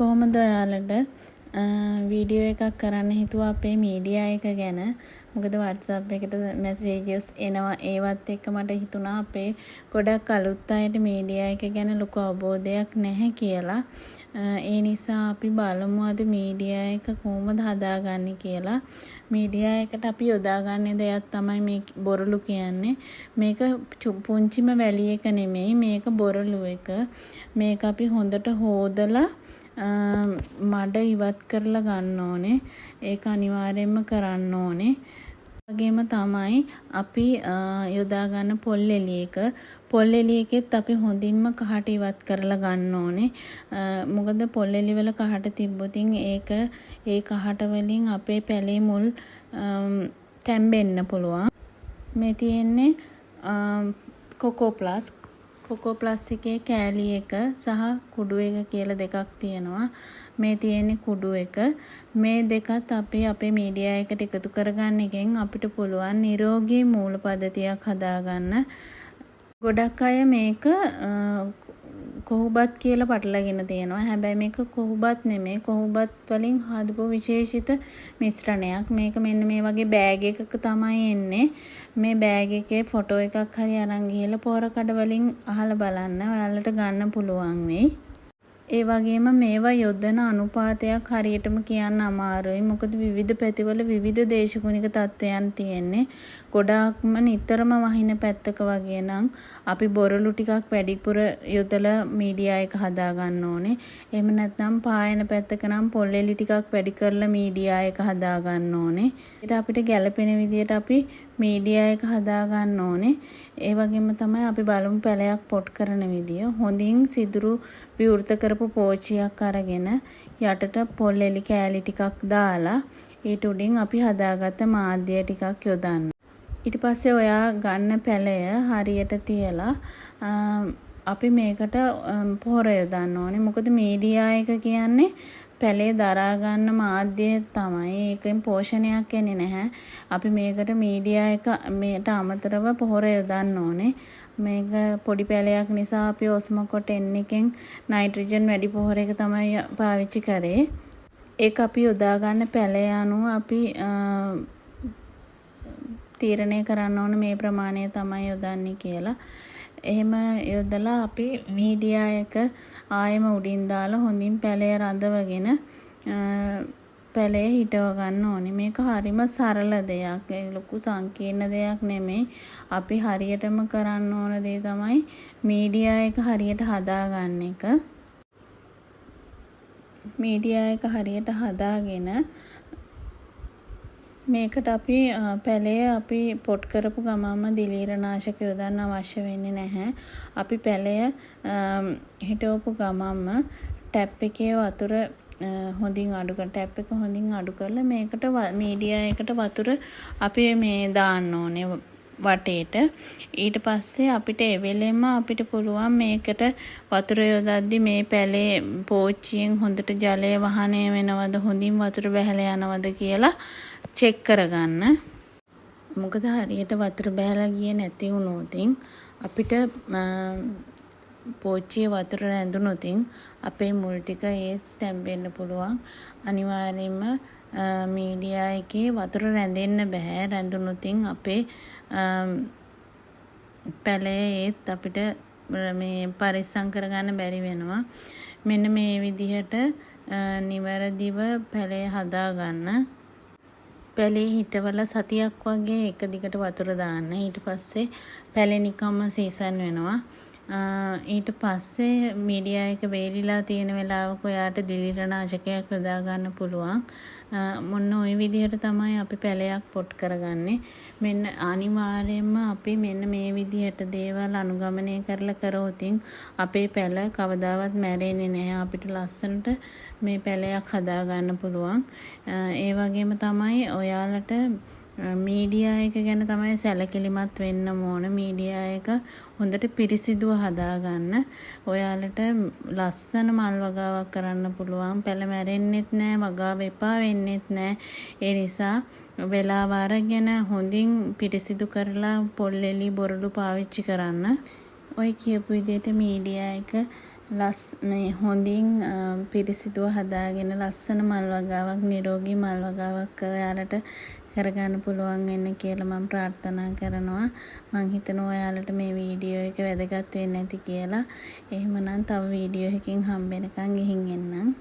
කොහොමද ඔයාලට වීඩියෝ එකක් කරන්න හිතුවා අපේ මීඩියා එක ගැන. මොකද WhatsApp එකට මැසේජස් එනවා. ඒවත් එක්ක මට හිතුණා අපේ ගොඩක් අලුත් අයට මීඩියා එක ගැන ලොකු අවබෝධයක් නැහැ කියලා. ඒ නිසා අපි බලමු අද මීඩියා එක කොහොමද හදාගන්නේ කියලා. මීඩියා එකට අපි යොදාගන්නේ දෙයක් තමයි මේ බොරළු කියන්නේ. මේක පුංචිම වැලි එක නෙමෙයි. මේක බොරළු එක. මේක අපි හොඳට හොදලා මඩ ඉවත් කරලා ගන්න ඕනේ. ඒක අනිවාර්යයෙන්ම කරන්න ඕනේ. වගේම තමයි අපි යොදා ගන්න පොල් එළිය එක. පොල් එළිය එකෙත් අපි හොඳින්ම කහට ඉවත් කරලා ගන්න ඕනේ. මොකද පොල් එළිය වල කහට තිබ්බොතින් ඒක ඒ කහට වලින් අපේ පැලේ මුල් තැම්බෙන්න පුළුවන්. මේ තියෙන්නේ කොකෝ ප්ලස් එකේ කෑලි එක සහ කුඩු එක කියලා දෙකක් තියෙනවා. මේ තියෙන්නේ කුඩු එක. මේ දෙකත් අපි අපේ මීඩියා එකට එකතු කරගන්න එකෙන් අපිට පුළුවන් නිරෝගී මූල පද්ධතියක් හදාගන්න. ගොඩක් අය මේක කොහුබත් කියලා පටලගෙන තියෙනවා. හැබැයි මේක කොහුබත් නෙමෙයි. කොහුබත් වලින් හදපු විශේෂිත මිශ්‍රණයක්. මේක මෙන්න මේ වගේ බෑග් එකක තමයි එන්නේ. මේ බෑග් එකේ ෆොටෝ එකක් හරි අරන් ගිහලා පොර කඩ වලින් අහලා බලන්න. ඔයාලට ගන්න පුළුවන් වෙයි. ඒ වගේම මේවා යොදන අනුපාතයක් හරියටම කියන්න අමාරුයි. මොකද විවිධ පැතිවල විවිධ දේශගුණික තත්ත්වයන් තියෙන්නේ. ගොඩාක්ම නිතරම වහින පැත්තක වගේ නම් අපි බොරළු ටිකක් වැඩිපුර යොදලා මීඩියා එක හදා ගන්න ඕනේ. එහෙම නැත්නම් පායන පැත්තක නම් පොල් එළි ටිකක් වැඩි කරලා මීඩියා එක හදා ගන්න ඕනේ. ඊට අපිට ගැළපෙන විදියට අපි මීඩියා එක හදා ගන්න ඕනේ. ඒ වගේම තමයි අපි බලමු පැලයක් පොට් කරන විදිය. හොඳින් සිදුරු විවෘත කරපු පෝච්චියක් අරගෙන යටට පොල් එළි කෑලි ටිකක් දාලා ඊට උඩින් අපි හදාගත්ත මාධ්‍ය ටිකක් යොදන්න. ඊට පස්සේ ඔයා ගන්න පැලය හරියට තියලා අපි මේකට පොහොර යොදන්න ඕනේ. මොකද මීඩියා එක කියන්නේ පැලේ දරා ගන්න මාධ්‍ය තමයි. ඒකෙන් පෝෂණයක් එන්නේ නැහැ. අපි මේකට මීඩියා එක මේට අමතරව පොහොර යොදන්න ඕනේ. මේක පොඩි පැලයක් නිසා අපි ඔස්මොකොට් N එකෙන් නයිට්‍රජන් වැඩි පොහොර එක තමයි පාවිච්චි කරේ. ඒක අපි යොදා ගන්න පැලය අනුව අපි තීරණය කරන්න ඕන මේ ප්‍රමාණය තමයි යොදන්නේ කියලා. එහෙම යොදලා අපි මීඩියා එක ආයෙම උඩින් දාලා හොඳින් පැලය රඳවගෙන පැලය හිටව ගන්න ඕනේ. මේක හරිම සරල දෙයක්. ලොකු සංකීර්ණ දෙයක් නෙමෙයි. අපි හරියටම කරන්න ඕන දේ තමයි මීඩියා එක හරියට හදාගන්න එක. මීඩියා එක හරියට හදාගෙන මේකට අපි පැලය අපි පොට් කරපු ගමන්ම දිලීරනාශක යොදන්න අවශ්‍ය වෙන්නේ නැහැ. අපි පැලය හිටවපු ගමන්ම ටැප් එකේ වතුර හොඳින් ටැප් එක හොඳින් අඩු කරලා මේකට මීඩියා එකට වතුර අපි මේ දාන්න ඕනේ වටේට. ඊට පස්සේ අපිට එවෙලෙම අපිට පුළුවන් මේකට වතුර යොදද්දි මේ පැලේ පෝච්චියෙන් හොඳට ජලය වහනය වෙනවද, හොඳින් වතුර බැහැලා යනවද කියලා චෙක් කරගන්න. මොකද හරියට වතුර බැහැලා ගියේ නැති වුණොත් අපිට පෝච්චියේ වතුර රැඳුනොත් අපේ මුල් ටික ඒත් තැම්බෙන්න පුළුවන්. අනිවාර්යයෙන්ම මීඩියා එකේ වතුර රැඳෙන්න බෑ. රැඳුනොත් අපේ පැලය ඒත් අපිට මේ පරිස්සම් කරගන්න බැරි වෙනවා. මෙන්න මේ විදිහට නිවැරදිව පැලය හදා ගන්න. පැලේ හිටවල සතියක් වගේ එක දිගට වතුර දාන්න. ඊට පස්සේ පැලේ නිකම්ම සීසන් වෙනවා. ඊට පස්සේ මීඩියා එක වේලිලා තියෙන වෙලාවක ඔයාට දිලීරනාශකයක් යොදා ගන්න පුළුවන්. මොන්න ওই විදිහට තමයි අපි පැලයක් පොට් කරගන්නේ. මෙන්න අනිවාර්යයෙන්ම අපි මෙන්න මේ විදිහට දේවල් අනුගමනය කරලා කරොත් අපේ පැල කවදාවත් මැරෙන්නේ නැහැ. අපිට ලස්සනට මේ පැලයක් හදා ගන්න පුළුවන්. ඒ වගේම තමයි ඔයාලට මීඩියා එක ගැන තමයි සැලකිලිමත් වෙන්න ඕන. මීඩියා එක හොඳට පිරිසිදුව හදාගන්න. ඔයාලට ලස්සන මල් වගාවක් කරන්න පුළුවන්. පැල මැරෙන්නෙත් නෑ, වගාව එපා වෙන්නෙත් නෑ. ඒ නිසා වෙලාව අරගෙන හොඳින් පිරිසිදු කරලා පොල් එළි බොරළු පාවිච්චි කරන්න. ඔය කියපු විදිහට මීඩියා එක මේ හොඳින් පිරිසිදුව හදාගෙන ලස්සන මල් වගාවක් නිරෝගී මල් වගාවක් ඔයාලට කරගන්න පුළුවන් වෙන්න කියලා මම ප්‍රාර්ථනා කරනවා. මං හිතනවා ඔයාලට මේ වීඩියෝ එක වැදගත් වෙන්න ඇති කියලා. එහෙමනම් තව වීඩියෝ එකකින් හම්බෙනකන් ගිහින් එන්නම්.